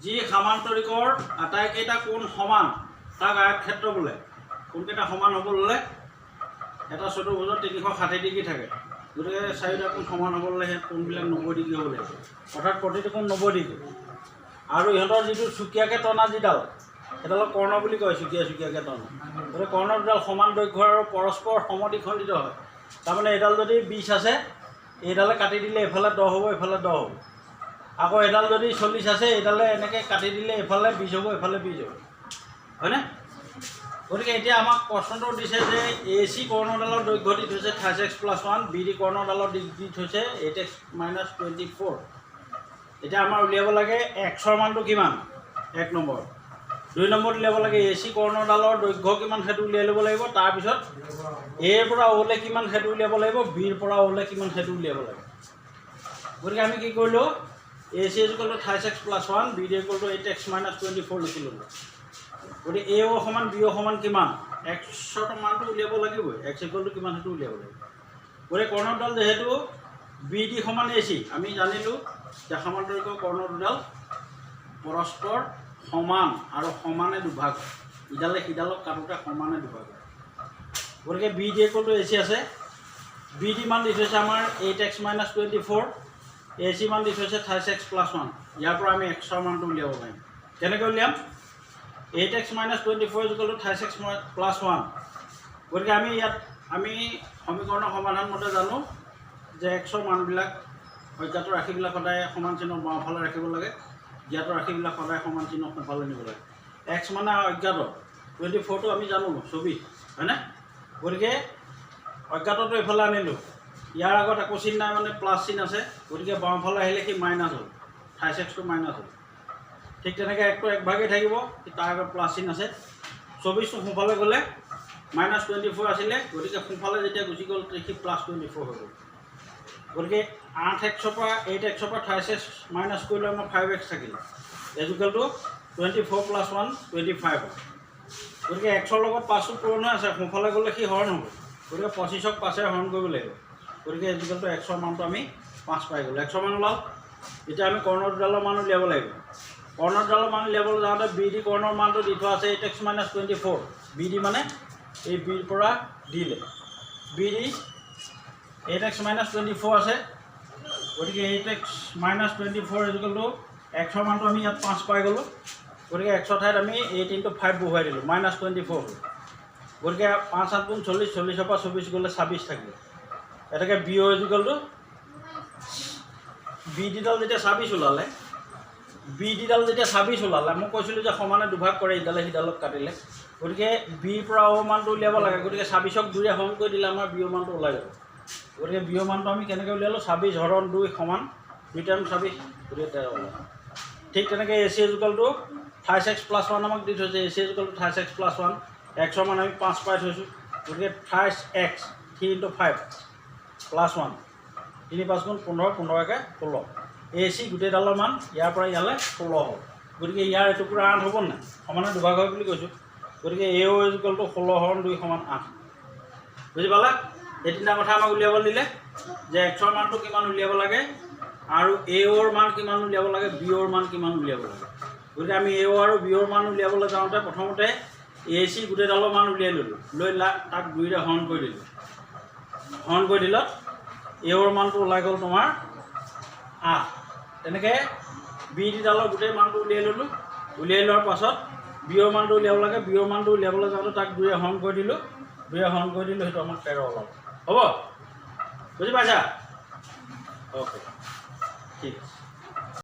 যি সামান্তৰিকৰ আটাইকেইটা কোণ সমান তাক আয়তক্ষেত্ৰ বোলে। কোনকেইটা সমান হ'ব ল'লে এটা চতুৰ্ভুজত 360 ডিগ্ৰী থাকে, গতিকে চাৰিটা কোণ সমান হ'ব ল'লে সেই কোণবিলাক 90 ডিগ্ৰী হ'ব লাগিব, অৰ্থাৎ প্ৰতিটো কোণ 90 ডিগ্ৰী। আৰু ইহঁতৰ যিটো চুকীয়াকৈ টনা যিডাল সেইডালক কৰ্ণ বুলি কয়, চুকীয়াকৈ টনা। গতিকে কৰ্ণ দুডাল সমান দৈৰ্ঘ্য আৰু পৰস্পৰ সমদ্বিখণ্ডিত হয়। তাৰমানে এইডাল যদি 20 আছে, এইডালে কাটি দিলে এইফালে 10 হ'ব, এইফালে 10 হ'ব। আকৌ এডাল যদি 40 আছে, এইডালে এনেকৈ কাটি দিলে এইফালে 20 হ'ব, এইফালে 20 হ'ব, হয়নে? গতিকে এতিয়া আমাক প্ৰশ্নটো দিছে যে AC কৰ্ণডালৰ দৈৰ্ঘ্য দি থৈছে 30x+1, BD কৰ্ণডালৰ দি থৈছে 8x-24। এতিয়া আমাৰ উলিয়াব লাগে xৰ মানটো কিমান, 1 নম্বৰ। 2 নম্বৰত উলিয়াব লাগে AC কৰ্ণডালৰ দৈৰ্ঘ্য কিমান সেইটো উলিয়াই ল'ব লাগিব। তাৰপিছত Aৰ পৰা Oলৈ কিমান সেইটো উলিয়াব লাগিব, Bৰ পৰা Oলৈ কিমান সেইটো উলিয়াব লাগিব। গতিকে আমি কি কৰিলোঁ, AC = 30x+1, BD = 8x-24 লিখি ল'লোঁ। গতিকে AO সমান BO সমান কিমান, xৰ মানটো উলিয়াব লাগিবই, x = কিমান সেইটো উলিয়াব লাগিব। গতিকে কৰ্ণডাল যিহেতু BD সমান AC, আমি জানিলোঁ যে সামান্তৰিকৰ কৰ্ণ দুডাল পৰস্পৰ সমান আৰু সমানে দুভাগ হয়, ইডালে সিডালক কাটোতে সমানে দুভাগ হয়। গতিকে BD = AC আছে। BD মান দি থৈছে আমাৰ 8x-24, AC মান দি থৈছে 30x+1। ইয়াৰ পৰা আমি xৰ মানটো উলিয়াব পাৰিম। কেনেকৈ উলিয়াম, 8x-24 = 30x+1। গতিকে আমি ইয়াত সমীকৰণৰ সমাধান মতে জানো যে xৰ মানবিলাক অজ্ঞাত ৰাশিবিলাক সদায় সমান চিহ্ন বাওঁফালে ৰাখিব লাগে, জ্ঞাত ৰাশিবিলাক সদায় সমান চিহ্ন সোঁফালে নিব লাগে। x মানে অজ্ঞাত, 24টো আমি জানো 24, হয়নে? গতিকে অজ্ঞাতটো এইফালে আনিলোঁ, ইয়াৰ আগত একো চিন নাই মানে প্লাছ চিন আছে, গতিকে বাওঁফালে আহিলে সি মাইনাছ হ'ল, 30xটো মাইনাছ হ'ল। ঠিক তেনেকৈ একটো এক ভাগেই থাকিব, তাৰ আগত প্লাছ চিন আছে। 24টো সোঁফালে গ'লে -24 আছিলে, গতিকে সোঁফালে যেতিয়া গুচি গ'ল সি +24 হৈ গ'ল। গতিকে 8xৰ পৰা 8xৰ পৰা 30x মাইনাছ কৰিলে আমাৰ 5x থাকিলে, = 24 + 1 25 হয়। গতিকে xৰ লগত 5টো পূৰণ হৈ আছে, সোঁফালে গ'লে সি হৰণ হ'ব, গতিকে 25ক 5ৰে হৰণ কৰিব লাগিব। গতিকে = xৰ মানটো আমি 5 পাই গ'লোঁ। xৰ মান ওলাল। এতিয়া আমি কৰ্ণ দুডালৰ মান উলিয়াব লাগিব। কৰ্ণ দুডালৰ মান উলিয়াবলৈ যাওঁতে BD কৰ্ণৰ মানটো দি থোৱা আছে 8x-24। BD মানে এই Bৰ পৰা Dলৈ, BD 8x-24 আছে। গতিকে 8x-24 = xৰ মানটো আমি ইয়াত 5 পাই গ'লোঁ। গতিকে xৰ ঠাইত আমি 8 × 5 বহুৱাই দিলোঁ, -24 হ'ল। গতিকে 5 × 7 = 40, 40ৰ পৰা 24 গ'লে 26 থাকিলে। এতেকে BO = BDডাল যেতিয়া 26 ওলালে, BDডাল যেতিয়া 26 ওলালে, মই কৈছিলোঁ যে সমানে দুভাগ কৰে, ইডালে সিডালক কাটিলে। গতিকে Bৰ পৰা O মানটো উলিয়াব লাগে। গতিকে 26ক 2ৰে হৰণ কৰি দিলে আমাৰ BO মানটো ওলাই যাব। গতিকে BO মানটো আমি কেনেকৈ উলিয়ালোঁ, 26 × 2 = 2 × 26, গতিকে 13 ওলাল। ঠিক তেনেকৈ AC = 30x+1 আমাক দি থৈছে, AC = 30x+1, xৰ মান আমি 5 পাই থৈছোঁ। গতিকে 30x 3 × 5 + 1, 3 × 5 = 15, 15 × 16। AC গোটেইডালৰ মান ইয়াৰ পৰা ইয়ালৈ 16 হ'ল। গতিকে ইয়াৰ এটুকুৰা 8 হ'ব নাই, সমানে দুভাগ হয় বুলি কৈছোঁ। গতিকে AO = 16 × 2 = 8। বুজি পালা? এই তিনিটা কথা আমাক উলিয়াব দিলে যে xৰ মানটো কিমান উলিয়াব লাগে আৰু AOৰ মান কিমান উলিয়াব লাগে, BOৰ মান কিমান উলিয়াব লাগে। গতিকে আমি AO আৰু BOৰ মান উলিয়াবলৈ যাওঁতে প্ৰথমতে AC গোটেইডালৰ মান উলিয়াই ল'লোঁ, লৈ তাক 2ৰে হৰণ কৰি দিলোঁ। হৰণ কৰি দিলত AOৰ মানটো ওলাই গ'ল তোমাৰ 8। তেনেকৈ BDডালৰ গোটেই মানটো উলিয়াই ল'লোঁ। উলিয়াই লোৱাৰ পাছত BOৰ মানটো উলিয়াব লাগে, BOৰ মানটো উলিয়াবলৈ যাওঁতে তাক 2ৰে হৰণ কৰি দিলোঁ, 2ৰে হৰণ কৰি দিলোঁ, সেইটো আমাক 13 ওলাব। হ'ব? বুজি পাইছা? অ'কে, ঠিক আছে।